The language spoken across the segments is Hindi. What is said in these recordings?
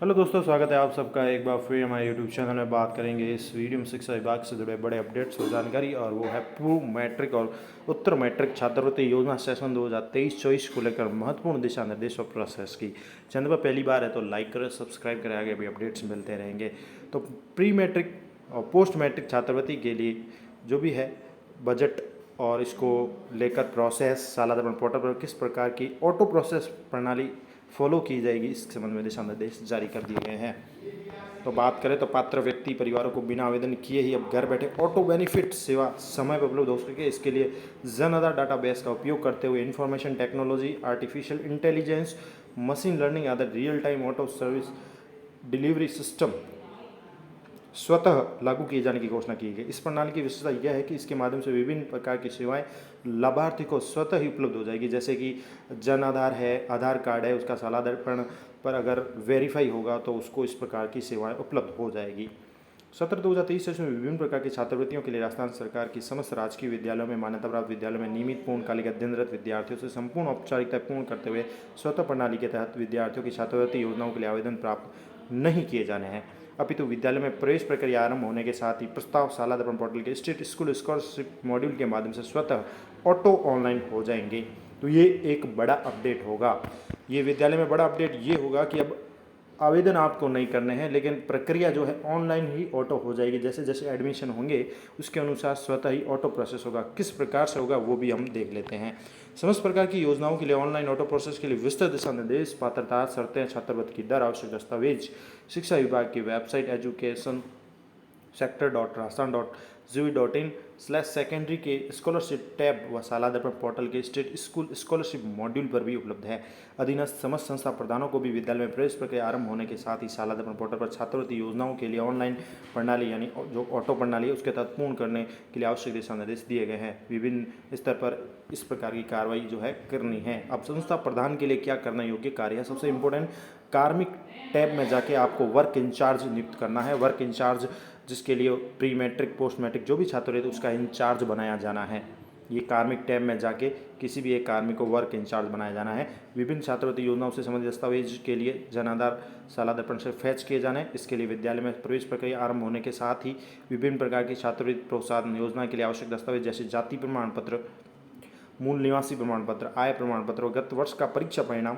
हेलो दोस्तों, स्वागत है आप सबका एक बार फिर हमारे यूट्यूब चैनल में। बात करेंगे इस वीडियो में शिक्षा विभाग से जुड़े बड़े अपडेट्स और जानकारी, और वो है पूर्व मैट्रिक और उत्तर मैट्रिक छात्रवृत्ति योजना सेशन 2023-24 को लेकर महत्वपूर्ण दिशा निर्देश और प्रोसेस की। चैनल पर पहली बार है तो लाइक करें, सब्सक्राइब करें, आगे भी अपडेट्स मिलते रहेंगे। तो प्री मैट्रिक और पोस्ट मैट्रिक छात्रवृत्ति के लिए जो भी है बजट और इसको लेकर प्रोसेस सालाना पोर्टल पर किस प्रकार की ऑटो प्रोसेस प्रणाली फॉलो की जाएगी, इस संबंध में दिशा निर्देश जारी कर दिए गए हैं। तो बात करें तो पात्र व्यक्ति परिवारों को बिना आवेदन किए ही अब घर बैठे ऑटो बेनिफिट सेवा समय पर उपलब्ध हो सके, इसके लिए जन आधार डाटाबेस का उपयोग करते हुए information technology, artificial intelligence, machine learning आधारित real time auto service delivery system स्वतः लागू किए जाने की घोषणा की गई। इस प्रणाली की विशेषता यह है कि इसके माध्यम से विभिन्न प्रकार की सेवाएं लाभार्थी को स्वतः ही उपलब्ध हो जाएगी, जैसे कि जन आधार है, आधार कार्ड है, उसका सालाधारपण पर अगर वेरीफाई होगा तो उसको इस प्रकार की सेवाएं उपलब्ध हो जाएगी। 17-2023 सेशन में विभिन्न प्रकार की छात्रवृत्तियों के लिए राजस्थान सरकार की समस्त राजकीय विद्यालयों में मान्यता प्राप्त विद्यालयों में नियमित पूर्णकालिक अध्ययनरत विद्यार्थियों से संपूर्ण औपचारिकता पूर्ण करते हुए स्वतः प्रणाली के तहत विद्यार्थियों की छात्रवृत्ति योजनाओं के लिए आवेदन प्राप्त नहीं किए जाने हैं, अपितु विद्यालय में प्रवेश प्रक्रिया आरंभ होने के साथ ही प्रस्ताव सालाधारपण पोर्टल के स्टेट स्कूल स्कॉलरशिप मॉड्यूल के माध्यम से स्वतः ऑटो ऑनलाइन हो जाएंगे। तो ये एक बड़ा अपडेट होगा। ये विद्यालय में बड़ा अपडेट ये होगा कि अब आवेदन आपको नहीं करने हैं, लेकिन प्रक्रिया जो है ऑनलाइन ही ऑटो हो जाएगी। जैसे जैसे एडमिशन होंगे उसके अनुसार स्वतः ही ऑटो प्रोसेस होगा। किस प्रकार से होगा वो भी हम देख लेते हैं। समस्त प्रकार की योजनाओं के लिए ऑनलाइन ऑटो प्रोसेस के लिए विस्तृत दिशा निर्देश, पात्रता शर्तें, छात्रवृत्ति की दर, आवश्यक दस्तावेज शिक्षा विभाग की वेबसाइट एजुकेशन sector.rajasthan.gov.in/secondary के स्कॉलरशिप टैब व सालाधारपण पोर्टल के स्टेट स्कूल स्कॉलरशिप मॉड्यूल पर भी उपलब्ध है। अधीनस्थ समस्त संस्था प्रधानों को भी विद्यालय में प्रवेश प्रक्रिया आरंभ होने के साथ ही सालाधारपण पोर्टल पर छात्रवृत्ति योजनाओं के लिए ऑनलाइन प्रणाली यानी जो ऑटो प्रणाली है उसके तहत पूर्ण करने के लिए आवश्यक दिशा निर्देश दिए गए हैं। विभिन्न स्तर पर इस प्रकार की कार्रवाई जो है करनी है। अब संस्था प्रधान के लिए क्या करना योग्य कार्य है, सबसे इम्पोर्टेंट कार्मिक टैब में जाके आपको वर्क इंचार्ज नियुक्त करना है। वर्क इंचार्ज जिसके लिए प्री मैट्रिक पोस्ट मैट्रिक जो भी छात्र रहते उसका इंचार्ज बनाया जाना है। ये कार्मिक टैब में जाके किसी भी एक कार्मिक को वर्क इंचार्ज बनाया जाना है। विभिन्न छात्रवृत्ति योजनाओं से संबंधित दस्तावेज के लिए जन आधार सालाधारपण से फैच किए जाने। इसके लिए विद्यालय में प्रवेश प्रक्रिया आरंभ होने के साथ ही विभिन्न प्रकार की छात्रवृत्ति प्रोत्साहन योजना के लिए आवश्यक दस्तावेज जैसे जाति प्रमाण पत्र, मूल निवासी प्रमाण पत्र, आय प्रमाण पत्र, गत वर्ष का परीक्षा परिणाम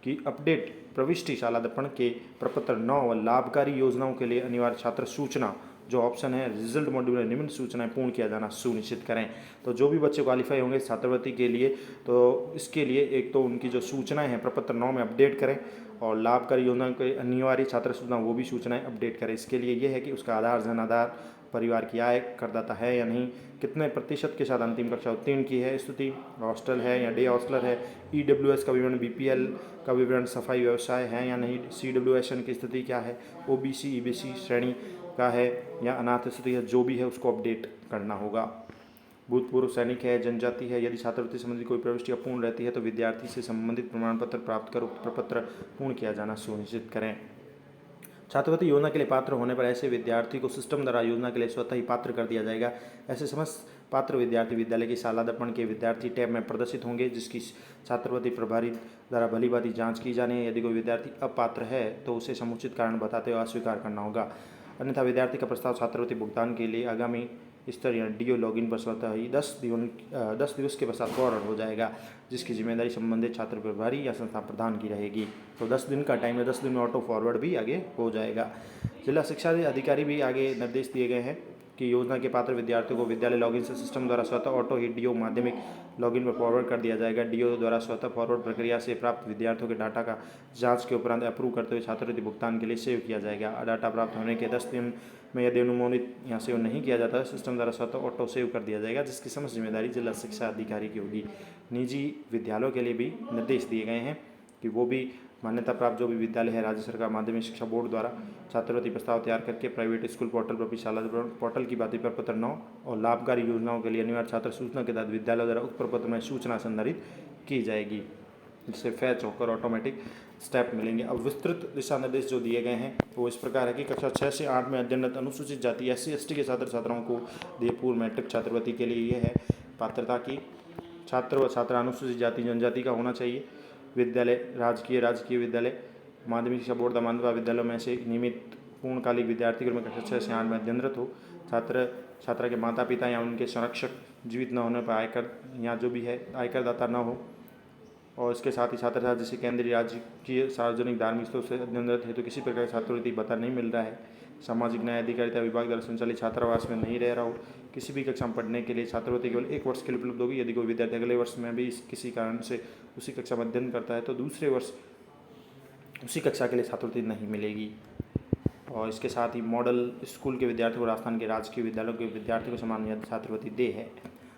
की अपडेट, प्रविष्टि सालाधारपण के प्रपत्र 9 व लाभकारी योजनाओं के लिए अनिवार्य छात्र सूचना जो ऑप्शन है रिजल्ट मॉड्यूल में निम्न सूचनाएं पूर्ण किया जाना सुनिश्चित करें। तो जो भी बच्चे क्वालिफाई होंगे छात्रवृत्ति के लिए तो इसके लिए एक तो उनकी जो सूचनाएं हैं प्रपत्र 9 में अपडेट करें, और लाभकारी योजना के अनिवार्य छात्र सूचना वो भी सूचनाएं अपडेट करें। इसके लिए ये है कि उसका आधार, जन आधार, परिवार की आय, करदाता है या नहीं, कितने प्रतिशत के साथ अंतिम कक्षा उत्तीर्ण की है, स्थिति हॉस्टल है या डे हॉस्टलर है, ईडब्ल्यूएस का विवरण, बीपीएल का विवरण, सफाई व्यवसाय है या नहीं, सीडब्ल्यूएसएन की स्थिति क्या है, ओबीसी ईबीसी श्रेणी का है या अनाथ स्थिति है, जो भी है उसको अपडेट करना होगा। भूतपूर्व सैनिक है, जनजाति है, यदि छात्रवृत्ति संबंधी कोई प्रविष्टि अपूर्ण रहती है तो विद्यार्थी से संबंधित प्रमाण पत्र प्राप्त कर उक्त प्रपत्र पूर्ण किया जाना सुनिश्चित करें। छात्रवृत्ति योजना के लिए पात्र होने पर ऐसे विद्यार्थी को सिस्टम द्वारा योजना के लिए स्वतः ही पात्र कर दिया जाएगा। ऐसे समस्त पात्र विद्यार्थी विद्यालय की सालाधारपण के विद्यार्थी टैब में प्रदर्शित होंगे, जिसकी छात्रवृत्ति प्रभारी द्वारा भली भांति जांच की जानी है। यदि कोई विद्यार्थी अपात्र है तो उसे समुचित कारण बताते हुए अस्वीकार करना होगा, अन्यथा विद्यार्थी का प्रस्ताव छात्रवृत्ति भुगतान के लिए आगामी स्तर या डीओ लॉगिन पर स्वतः ही 10 दिवस के पश्चात फॉरवर्ड हो जाएगा, जिसकी जिम्मेदारी संबंधित छात्र प्रभारी या संस्था प्रधान की रहेगी। तो 10 दिन का टाइम है, 10 दिन में ऑटो फॉरवर्ड भी आगे हो जाएगा। जिला शिक्षा अधिकारी भी आगे निर्देश दिए गए हैं कि योजना के पात्र विद्यार्थियों को विद्यालय लॉगिन से सिस्टम द्वारा स्वतः ऑटो ही डीओ माध्यमिक लॉगिन पर फॉरवर्ड कर दिया जाएगा। डीओ द्वारा स्वतः फॉरवर्ड प्रक्रिया से प्राप्त विद्यार्थियों के डाटा का जांच के उपरांत अप्रूव करते हुए छात्रवृत्ति भुगतान के लिए सेव किया जाएगा। डाटा प्राप्त होने के 10 दिन में यदि अनुमोदित यहाँ सेव नहीं किया जाता है सिस्टम द्वारा स्वतः ऑटो सेव कर दिया जाएगा, जिसकी समस्त जिम्मेदारी जिला शिक्षा अधिकारी की होगी। निजी विद्यालयों के लिए भी निर्देश दिए गए हैं कि वो भी मान्यता प्राप्त जो भी विद्यालय है राज्य सरकार माध्यमिक शिक्षा बोर्ड द्वारा छात्रवृत्ति प्रस्ताव तैयार करके प्राइवेट स्कूल पोर्टल पर भी सालाधारपण पोर्टल की बातें प्रपत्र 9 और लाभकारी योजनाओं के लिए अनिवार्य छात्र सूचना के तहत विद्यालय द्वारा उक्त प्रपत्र में सूचना संधारित की जाएगी, जिससे फैच होकर ऑटोमेटिक स्टेप मिलेंगे। अब विस्तृत दिशा निर्देश जो दिए गए हैं वो इस प्रकार है कि कक्षा 6 से 8 में अध्ययनरत अनुसूचित जाति SC/ST के छात्र छात्राओं को दिए पूर्व मैट्रिक छात्रवृत्ति के लिए ये है पात्रता की छात्र व छात्रा अनुसूचित जाति जनजाति का होना चाहिए। विद्यालय राजकीय विद्यालय माध्यमिक शिक्षा बोर्ड मानवा विद्यालयों में से नियमित पूर्णकालिक विद्यार्थी में कक्षा 6 से 8 में अध्ययनरत हो, छात्रा के माता पिता या उनके संरक्षक जीवित न होने पर आयकर या जो भी है आयकर दाता न हो, और इसके साथ ही छात्र जिसे केंद्रीय राजकीय सार्वजनिक धार्मिक स्थलों से अध्ययनरत है तो किसी प्रकार की छात्रवृत्ति भत्ता नहीं मिल रहा है, सामाजिक न्याय अधिकारिता विभाग द्वारा संचालित छात्रावास में नहीं रह रहा हो, किसी भी कक्षा में पढ़ने के लिए छात्रवृत्ति केवल 1 वर्ष के लिए उपलब्ध होगी। यदि कोई विद्यार्थी अगले वर्ष में भी किसी कारण से उसी कक्षा में अध्ययन करता है तो दूसरे वर्ष उसी कक्षा के लिए छात्रवृत्ति नहीं मिलेगी। और इसके साथ ही मॉडल स्कूल के विद्यार्थियों को राजस्थान के राजकीय विद्यालयों के विद्यार्थियों को समान छात्रवृत्ति दे है।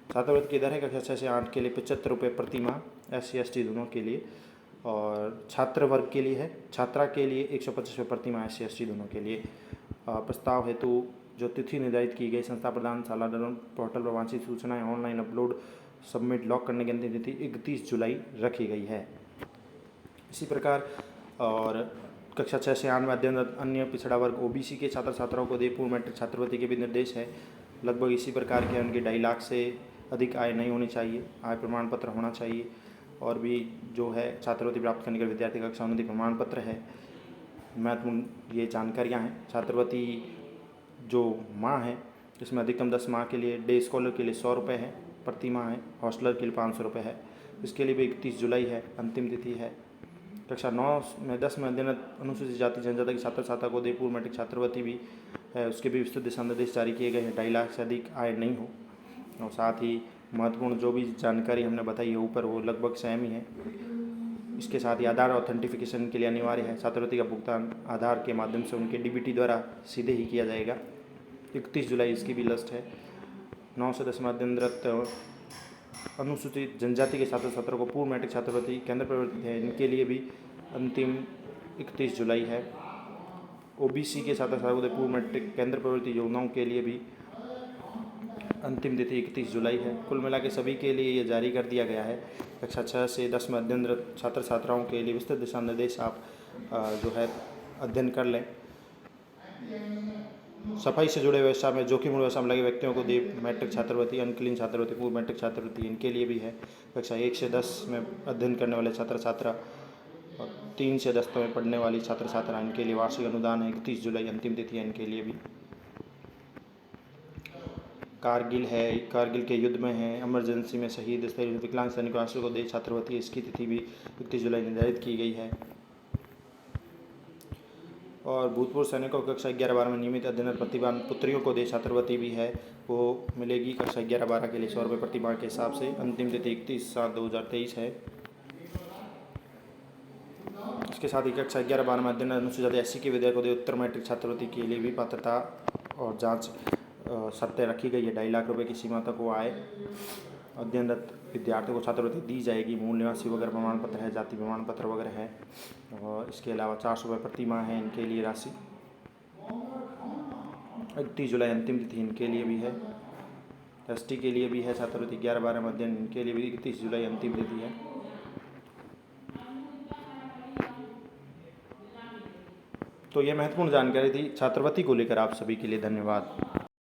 छात्रवृत्ति की दर है कक्षा 6 से 8 के लिए 75 रुपये प्रति माह SC/ST दोनों के लिए, और छात्र वर्ग के लिए है, छात्रा के लिए 125 रुपये प्रति माह SC/ST दोनों के लिए। प्रस्ताव हेतु जो तिथि निर्धारित की गई, संस्था प्रदान शाला पोर्टल पर वांछित सूचनाएं ऑनलाइन अपलोड सबमिट लॉक करने की अंतिम तिथि 31 जुलाई रखी गई है। इसी प्रकार और कक्षा 6 से 8 में अध्ययनरत अन्य पिछड़ा वर्ग OBC के छात्र छात्राओं को दे पूर्व मैट्रिक छात्रवृत्ति के भी निर्देश है। लगभग इसी प्रकार के उनकी 2.5 लाख से अधिक आय नहीं होनी चाहिए, आय प्रमाण पत्र होना चाहिए, और भी जो है छात्रवृत्ति प्राप्त करने के विद्यार्थी का कक्षा उन्नति प्रमाण पत्र है। महत्वपूर्ण ये जानकारियाँ हैं। छात्रवृत्ति जो माह है इसमें अधिकतम 10 माह के लिए डे स्कॉलर के लिए 100 रुपये है प्रति माह है, हॉस्टलर के लिए 500 रुपये है। इसके लिए भी 31 जुलाई है अंतिम तिथि है। कक्षा 9 में 10 में अध्ययनरत अनुसूचित जाति जनजाति के छात्र छात्रा को दे पूर्व मैट्रिक छात्रवृत्ति भी है, उसके भी विस्तृत दिशा निर्देश जारी किए गए हैं। 2.5 लाख से अधिक आय नहीं हो, और साथ ही महत्वपूर्ण जो भी जानकारी हमने बताई है ऊपर वो लगभग सेम ही है। इसके साथ ही आधार ऑथेंटिफिकेशन के लिए अनिवार्य है। छात्रवृत्ति का भुगतान आधार के माध्यम से उनके DBT द्वारा सीधे ही किया जाएगा। 31 जुलाई इसकी भी लिस्ट है। 9 से 10 में अध्ययनरत अनुसूचित जनजाति के छात्र छात्रों को पूर्व मैट्रिक छात्रवृत्ति केंद्र प्रवर्तित है, इनके लिए भी अंतिम 31 जुलाई है। OBC के छात्र छात्रों को पूर्व मैट्रिक केंद्र प्रवर्तित योजनाओं के लिए भी अंतिम तिथि 31 जुलाई है। कुल मिला के सभी के लिए ये जारी कर दिया गया है। कक्षा 6 से 10 में अध्ययनरत छात्र छात्राओं के लिए विस्तृत दिशा निर्देश आप जो है अध्ययन कर लें। सफाई से जुड़े व्यवसाय में जोखिम व्यवसाय में लगे व्यक्तियों को दे मैट्रिक छात्रवृत्ति, अनक्लीन छात्रवृत्ति, पूर्व मैट्रिक छात्रवृत्ति इनके लिए भी है। कक्षा 1 से 10 में अध्ययन करने वाले छात्र छात्रा और 3 से 10 में पढ़ने वाली छात्र छात्रा इनके लिए वार्षिक अनुदान है। 31 जुलाई अंतिम तिथि है इनके लिए भी। कारगिल है, कारगिल के युद्ध में है, इमरजेंसी में शहीद विकलांग सैनिक राष्ट्र को दे छात्रवृत्ति, इसकी तिथि भी 31 जुलाई निर्धारित की गई है। और भूतपूर्व सैनिकों को कक्षा 11-12 में नियमित अध्ययन प्रतिभान पुत्रियों को दे छात्रवृत्ति भी है, वो मिलेगी कक्षा 11-12 के लिए 100 रुपये प्रति माह के हिसाब से। अंतिम तिथि 31/7/2023 है। इसके साथ ही कक्षा 11-12 में अध्ययन अनुसूचित जाति SC के विद्यार्थियों को दे उत्तर मैट्रिक छात्रवृत्ति के लिए भी पात्रता और जांच शर्तें रखी गई है। 2.5 लाख रुपये की सीमा तक वो आए अध्ययनरत विद्यार्थियों को छात्रवृत्ति दी जाएगी। मूल निवासी वगैरह प्रमाण पत्र है, जाति प्रमाण पत्र वगैरह है, और इसके अलावा 400 रुपये प्रति माह है इनके लिए राशि। 31 जुलाई अंतिम तिथि इनके लिए भी है। ST के लिए भी है छात्रवृत्ति 11-12 में अध्ययन, इनके लिए भी 31 जुलाई अंतिम तिथि है। तो ये महत्वपूर्ण जानकारी थी छात्रवृत्ति को लेकर आप सभी के लिए। धन्यवाद।